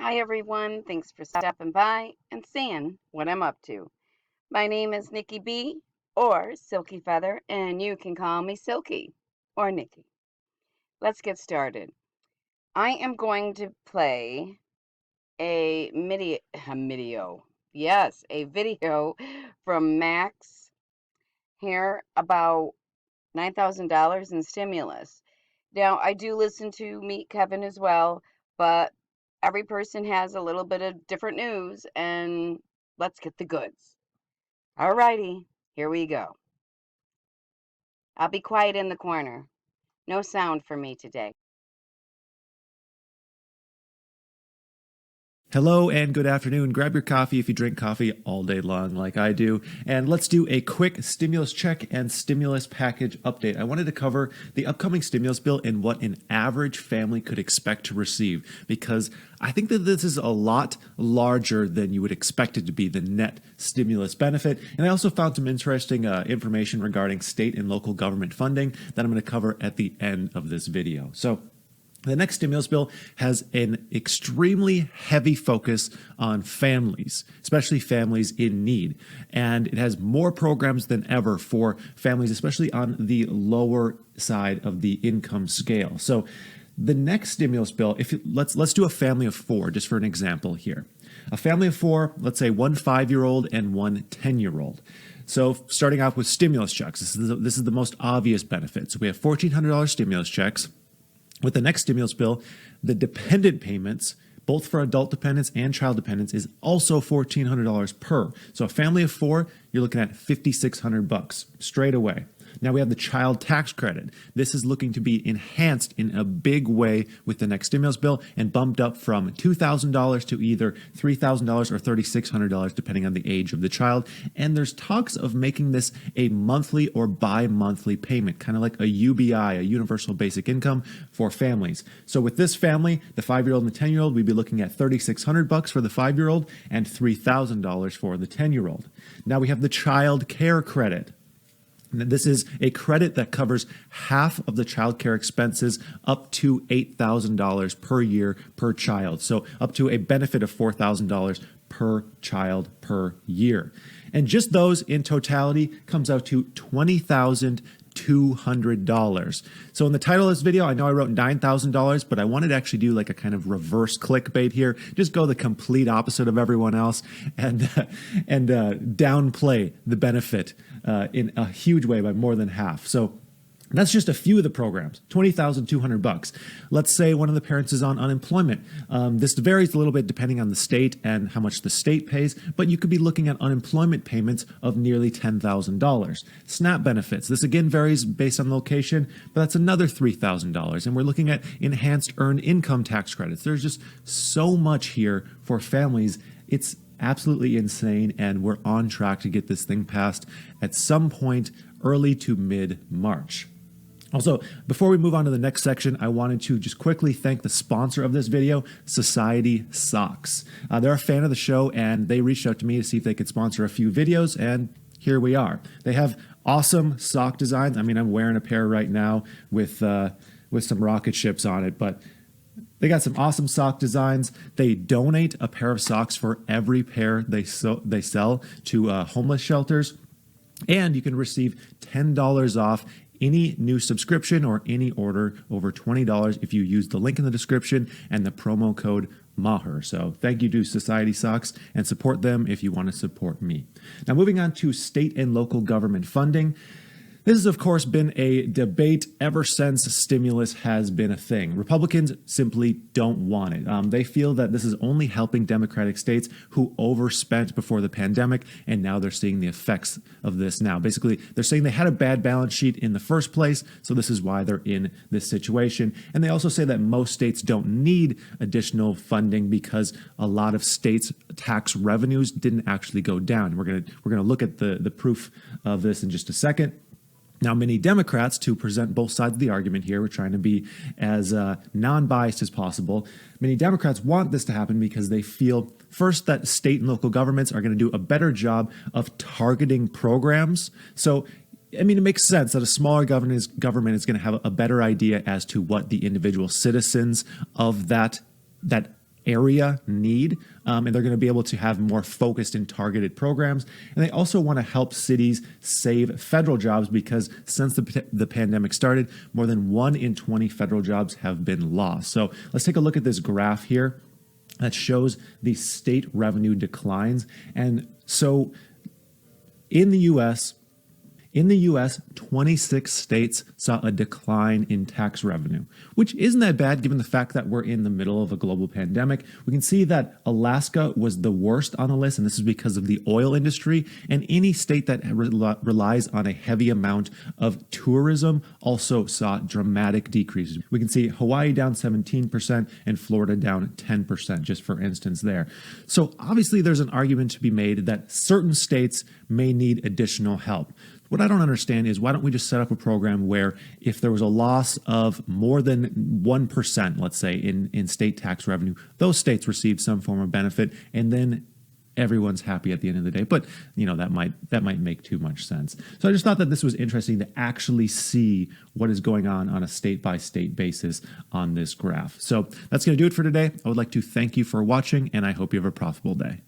Hi, everyone. Thanks for stopping by and seeing what I'm up to. My name is Nikki B, or Silkyfeather, and you can call me Silky or Nikki. Let's get started. I am going to play a video from Max here about $9,000 in stimulus. Now, I do listen to Meet Kevin as well, but every person has a little bit of different news, and let's get the goods. Alrighty, here we go. I'll be quiet in the corner. No sound for me today. Hello and good afternoon. Grab your coffee if you drink coffee all day long like I do. And let's do a quick stimulus check and stimulus package update. I wanted to cover the upcoming stimulus bill and what an average family could expect to receive, because I think that this is a lot larger than you would expect it to be, the net stimulus benefit. And I also found some interesting information regarding state and local government funding that I'm going to cover at the end of this video. So the next stimulus bill has an extremely heavy focus on families, especially families in need. And it has more programs than ever for families, especially on the lower side of the income scale. So the next stimulus bill, let's do a family of four, just for an example here. A family of four, let's say one 5-year-old and one 10-year-old. So starting off with stimulus checks, this is the most obvious benefit. So we have $1,400 stimulus checks. With the next stimulus bill, the dependent payments, both for adult dependents and child dependents, is also $1,400 per. So a family of four, you're looking at $5,600 straight away. Now we have the child tax credit. This is looking to be enhanced in a big way with the next stimulus bill and bumped up from $2,000 to either $3,000 or $3,600 depending on the age of the child. And there's talks of making this a monthly or bi-monthly payment, kind of like a UBI, a universal basic income for families. So with this family, the 5-year-old and the 10-year-old, we'd be looking at $3,600 for the 5-year-old and $3,000 for the 10-year-old. Now we have the child care credit. This is a credit that covers half of the child care expenses up to $8,000 per year per child. So up to a benefit of $4,000 per child per year. And just those in totality comes out to $20,200. So in the title of this video, I know I wrote $9,000, but I wanted to actually do like a kind of reverse clickbait here. Just go the complete opposite of everyone else and downplay the benefit in a huge way by more than half. So that's just a few of the programs, $20,200. Let's say one of the parents is on unemployment. This varies a little bit depending on the state and how much the state pays, but you could be looking at unemployment payments of nearly $10,000. SNAP benefits, this again varies based on location, but that's another $3,000. And we're looking at enhanced earned income tax credits. There's just so much here for families. It's absolutely insane, and we're on track to get this thing passed at some point early to mid-March. Also, before we move on to the next section, I wanted to just quickly thank the sponsor of this video, Society Socks. They're a fan of the show, and they reached out to me to see if they could sponsor a few videos, and here we are. They have awesome sock designs. I mean, I'm wearing a pair right now with some rocket ships on it, but they got some awesome sock designs. They donate a pair of socks for every pair they sell to homeless shelters, and you can receive $10 off any new subscription or any order over $20 if you use the link in the description and the promo code Maher. So thank you to Society Socks, and support them if you want to support me. Now moving on to state and local government funding. This has, of course, been a debate ever since stimulus has been a thing. Republicans simply don't want it. They feel that this is only helping Democratic states who overspent before the pandemic, and now they're seeing the effects of this now. Basically, they're saying they had a bad balance sheet in the first place, so this is why they're in this situation. And they also say that most states don't need additional funding because a lot of states' tax revenues didn't actually go down. We're gonna look at the proof of this in just a second. Now, many Democrats, to present both sides of the argument here, we're trying to be as non-biased as possible. Many Democrats want this to happen because they feel, first, that state and local governments are going to do a better job of targeting programs. So, I mean, it makes sense that a smaller government is going to have a better idea as to what the individual citizens of that area need, and they're going to be able to have more focused and targeted programs. And they also want to help cities save federal jobs because since the pandemic started, more than 1 in 20 federal jobs have been lost. So let's take a look at this graph here that shows the state revenue declines. And so in the US, 26 states saw a decline in tax revenue, which isn't that bad given the fact that we're in the middle of a global pandemic. We can see that Alaska was the worst on the list, and this is because of the oil industry. And any state that relies on a heavy amount of tourism also saw dramatic decreases. We can see Hawaii down 17% and Florida down 10%, just for instance there. So obviously there's an argument to be made that certain states may need additional help. What I don't understand is why don't we just set up a program where if there was a loss of more than 1%, let's say, in state tax revenue, those states receive some form of benefit, and then everyone's happy at the end of the day. But that might make too much sense. So I just thought that this was interesting to actually see what is going on a state-by-state basis on this graph. So that's going to do it for today. I would like to thank you for watching, and I hope you have a profitable day.